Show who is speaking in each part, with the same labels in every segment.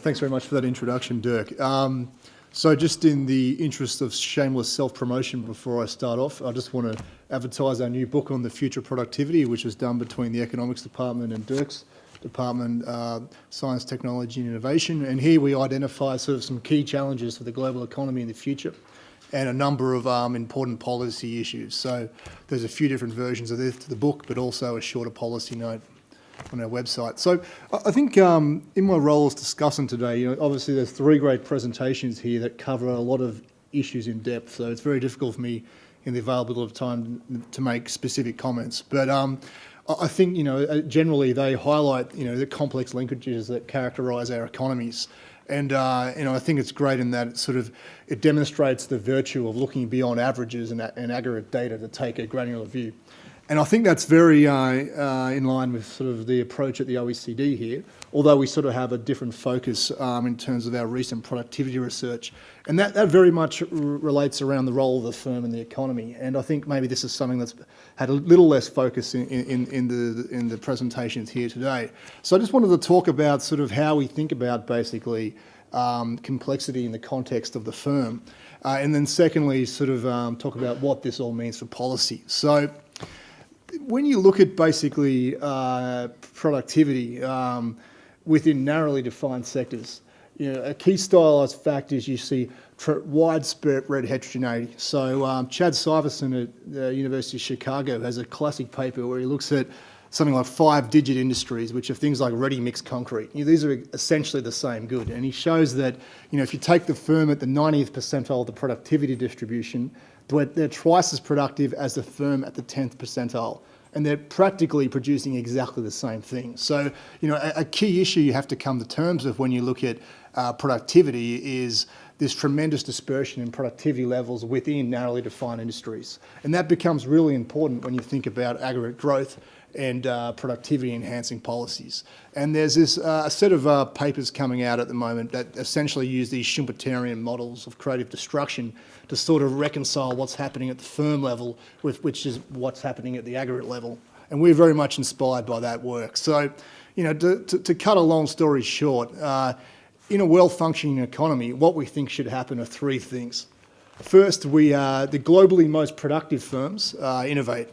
Speaker 1: Thanks very much for that introduction, Dirk. So just in the interest of shameless self-promotion before I start off, I just want to advertise our new book on the future of productivity, which was done between the Economics Department and Dirk's Department, Science, Technology and Innovation. And here we identify sort of some key challenges for the global economy in the future and a number of important policy issues. So there's a few different versions of the book, but also a shorter policy note on our website. So I think in my role as discussant today, obviously there's three great presentations here that cover a lot of issues in depth. So it's very difficult for me in the available time to make specific comments. But I think, generally they highlight, the complex linkages that characterise our economies. And, I think it's great in that it demonstrates the virtue of looking beyond averages and aggregate data to take a granular view. And I think that's very in line with sort of the approach at the OECD here, although we sort of have a different focus in terms of our recent productivity research. And that very much relates around the role of the firm in the economy. And I think maybe this is something that's had a little less focus in the presentations here today. So I just wanted to talk about sort of how we think about basically complexity in the context of the firm. And then secondly, sort of talk about what this all means for policy. So when you look at basically productivity within narrowly defined sectors, a key stylised fact is you see widespread heterogeneity. So Chad Syverson at the University of Chicago has a classic paper where he looks at something like 5-digit industries, which are things like ready-mix concrete. These are essentially the same good. And he shows that, if you take the firm at the 90th percentile of the productivity distribution, they're twice as productive as the firm at the 10th percentile. And they're practically producing exactly the same thing. So, a key issue you have to come to terms with when you look at productivity is this tremendous dispersion in productivity levels within narrowly defined industries. And that becomes really important when you think about aggregate growth and productivity enhancing policies. And there's this a set of papers coming out at the moment that essentially use these Schumpeterian models of creative destruction to sort of reconcile what's happening at the firm level with which is what's happening at the aggregate level. And we're very much inspired by that work. So, to cut a long story short, in a well-functioning economy, what we think should happen are three things. First, the globally most productive firms innovate.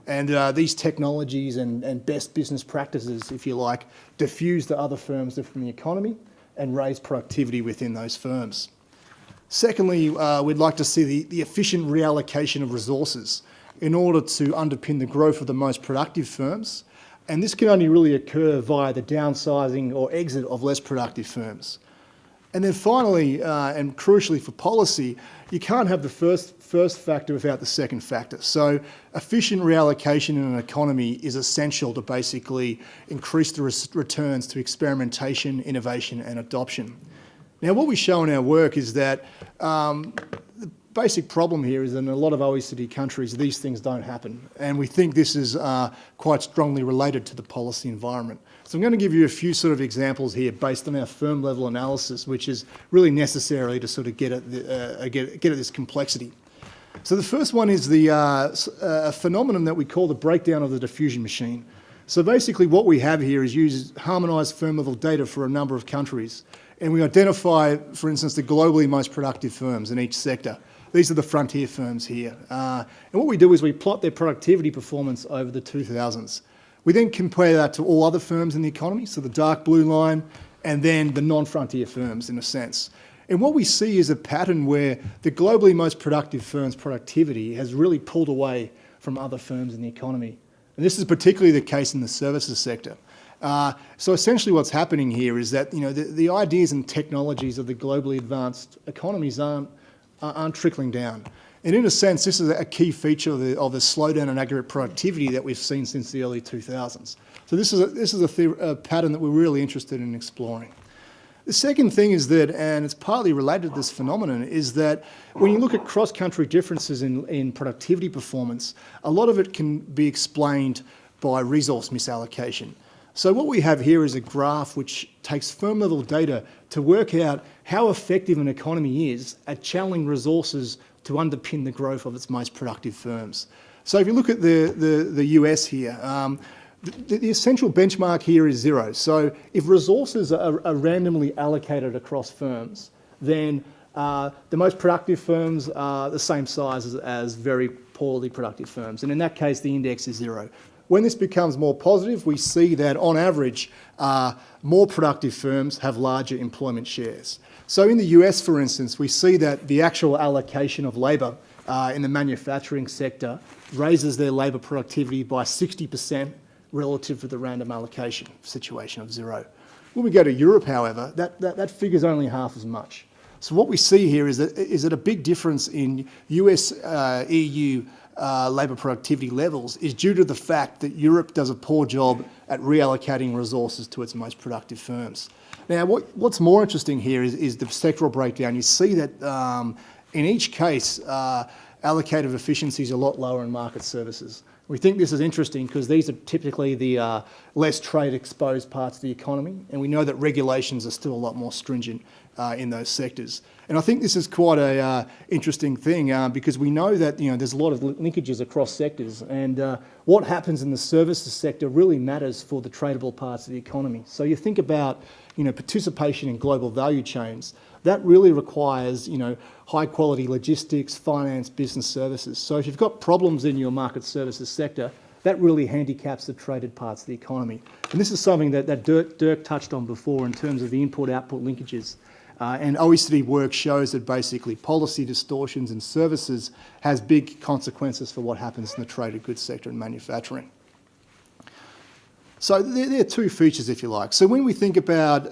Speaker 1: And these technologies and best business practices, if you like, diffuse to other firms within the economy and raise productivity within those firms. Secondly, we'd like to see the efficient reallocation of resources in order to underpin the growth of the most productive firms. And this can only really occur via the downsizing or exit of less productive firms. And then finally, and crucially for policy, you can't have the first factor without the second factor. So efficient reallocation in an economy is essential to basically increase the returns to experimentation, innovation and adoption. Now what we show in our work is that the basic problem here is that in a lot of OECD countries these things don't happen, and we think this is quite strongly related to the policy environment. So I'm going to give you a few sort of examples here based on our firm level analysis, which is really necessary to sort of get at this complexity. So the first one is a phenomenon that we call the breakdown of the diffusion machine. So basically what we have here is use harmonised firm level data for a number of countries, and we identify, for instance, the globally most productive firms in each sector. These are the frontier firms here. And what we do is we plot their productivity performance over the 2000s. We then compare that to all other firms in the economy, so the dark blue line, and then the non-frontier firms in a sense. And what we see is a pattern where the globally most productive firms' productivity has really pulled away from other firms in the economy. And this is particularly the case in the services sector. So essentially what's happening here is that the ideas and technologies of the globally advanced economies aren't trickling down. And in a sense, this is a key feature of the slowdown in aggregate productivity that we've seen since the early 2000s. So this is a pattern that we're really interested in exploring. The second thing is that, and it's partly related to this phenomenon, is that when you look at cross-country differences in productivity performance, a lot of it can be explained by resource misallocation. So what we have here is a graph which takes firm-level data to work out how effective an economy is at channeling resources to underpin the growth of its most productive firms. So if you look at the US here, the essential benchmark here is zero. So if resources are randomly allocated across firms, then the most productive firms are the same size as very poorly productive firms. And in that case, the index is zero. When this becomes more positive, we see that on average, more productive firms have larger employment shares. So in the US, for instance, we see that the actual allocation of labour in the manufacturing sector raises their labour productivity by 60% relative to the random allocation situation of zero. When we go to Europe, however, that figure's only half as much. So what we see here is that a big difference in US, EU labour productivity levels is due to the fact that Europe does a poor job at reallocating resources to its most productive firms. Now, what's more interesting here is the sectoral breakdown. You see that in each case, allocated efficiency is a lot lower in market services. We think this is interesting because these are typically the less trade-exposed parts of the economy, and we know that regulations are still a lot more stringent in those sectors. And I think this is quite a interesting thing because we know that there's a lot of linkages across sectors, and what happens in the services sector really matters for the tradable parts of the economy. So you think about participation in global value chains. That really requires high quality logistics, finance, business services. So if you've got problems in your market services sector, that really handicaps the traded parts of the economy. And this is something that Dirk touched on before in terms of the input-output linkages. And OECD work shows that basically policy distortions in services has big consequences for what happens in the traded goods sector and manufacturing. So there are two features, if you like. So when we think about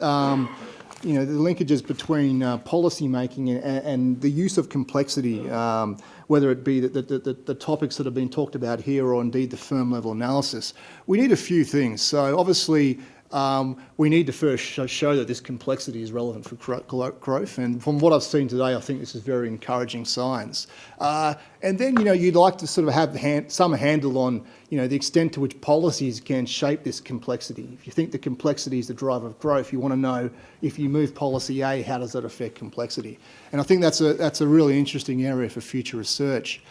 Speaker 1: the linkages between policy making and the use of complexity, whether it be the topics that have been talked about here or indeed the firm level analysis, we need a few things. So obviously, we need to first show that this complexity is relevant for growth, and from what I've seen today, I think this is very encouraging signs. And then, you'd like to sort of have some handle on, the extent to which policies can shape this complexity. If you think the complexity is the driver of growth, you want to know if you move policy A, how does that affect complexity? And I think that's a really interesting area for future research.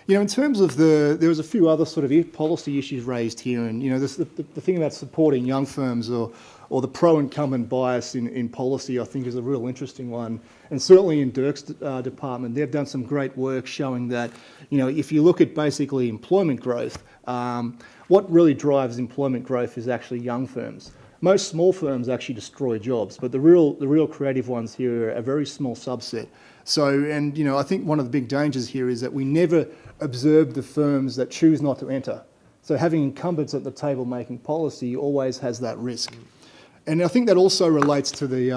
Speaker 1: In terms of there was a few other sort of policy issues raised here, and the thing about supporting young firms or the pro-incumbent bias in policy, I think, is a real interesting one. And certainly in Dirk's department, they've done some great work showing that, if you look at basically employment growth, what really drives employment growth is actually young firms. Most small firms actually destroy jobs, but the real creative ones here are a very small subset. So, and I think one of the big dangers here is that we never observe the firms that choose not to enter. So having incumbents at the table making policy always has that risk. And I think that also relates to the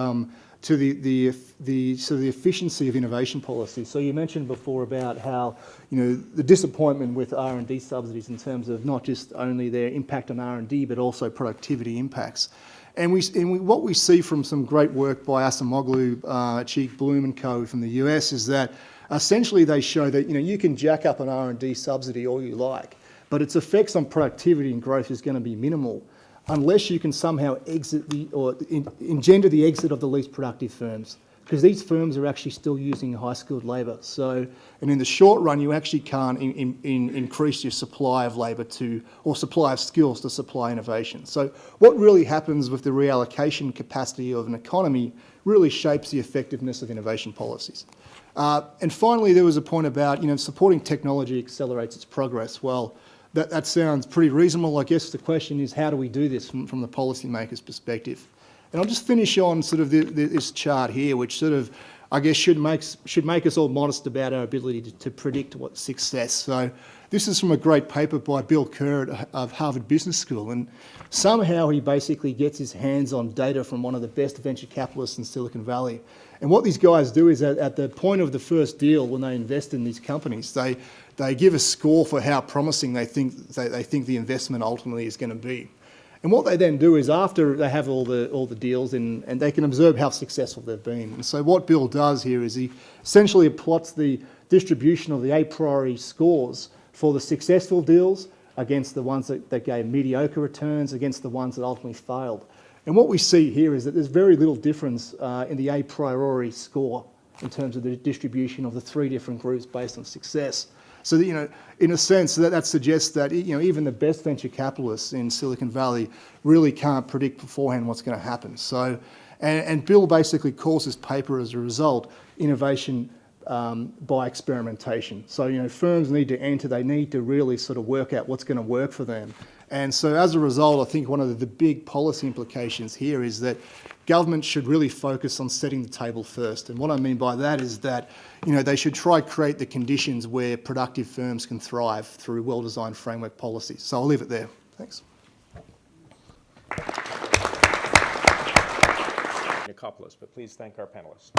Speaker 1: sort of the efficiency of innovation policy. So you mentioned before about how the disappointment with R&D subsidies in terms of not just only their impact on R&D but also productivity impacts. And what we see from some great work by Asimoglu, Cheek, Bloom and Co. from the US is that essentially they show that you can jack up an R&D subsidy all you like, but its effects on productivity and growth is going to be minimal unless you can somehow engender the exit of the least productive firms, because these firms are actually still using high-skilled labour. So, and in the short run, you actually can't increase your supply of labour or supply of skills to supply innovation. So what really happens with the reallocation capacity of an economy really shapes the effectiveness of innovation policies. And finally, there was a point about, supporting technology accelerates its progress. Well, that sounds pretty reasonable. I guess the question is, how do we do this from the policymaker's perspective? And I'll just finish on sort of this chart here, which sort of, I guess, should make us all modest about our ability to predict what's success. So this is from a great paper by Bill Kerr of Harvard Business School, and somehow he basically gets his hands on data from one of the best venture capitalists in Silicon Valley. And what these guys do is at the point of the first deal, when they invest in these companies, they give a score for how promising they think the investment ultimately is going to be. And what they then do is, after they have all the deals and they can observe how successful they've been. And so what Bill does here is he essentially plots the distribution of the a priori scores for the successful deals against the ones that gave mediocre returns, against the ones that ultimately failed. And what we see here is that there's very little difference in the a priori score in terms of the distribution of the three different groups based on success. So that, you know, in a sense, that suggests that, you know, even the best venture capitalists in Silicon Valley really can't predict beforehand what's going to happen. So, and Bill basically calls this paper as a result innovation by experimentation. So, you know, firms need to enter, they need to really sort of work out what's going to work for them. And so as a result, I think one of the big policy implications here is that government should really focus on setting the table first. And what I mean by that is that, you know, they should try to create the conditions where productive firms can thrive through well-designed framework policies. So I'll leave it there. Thanks.
Speaker 2: Nicopolis, but please thank our panelists.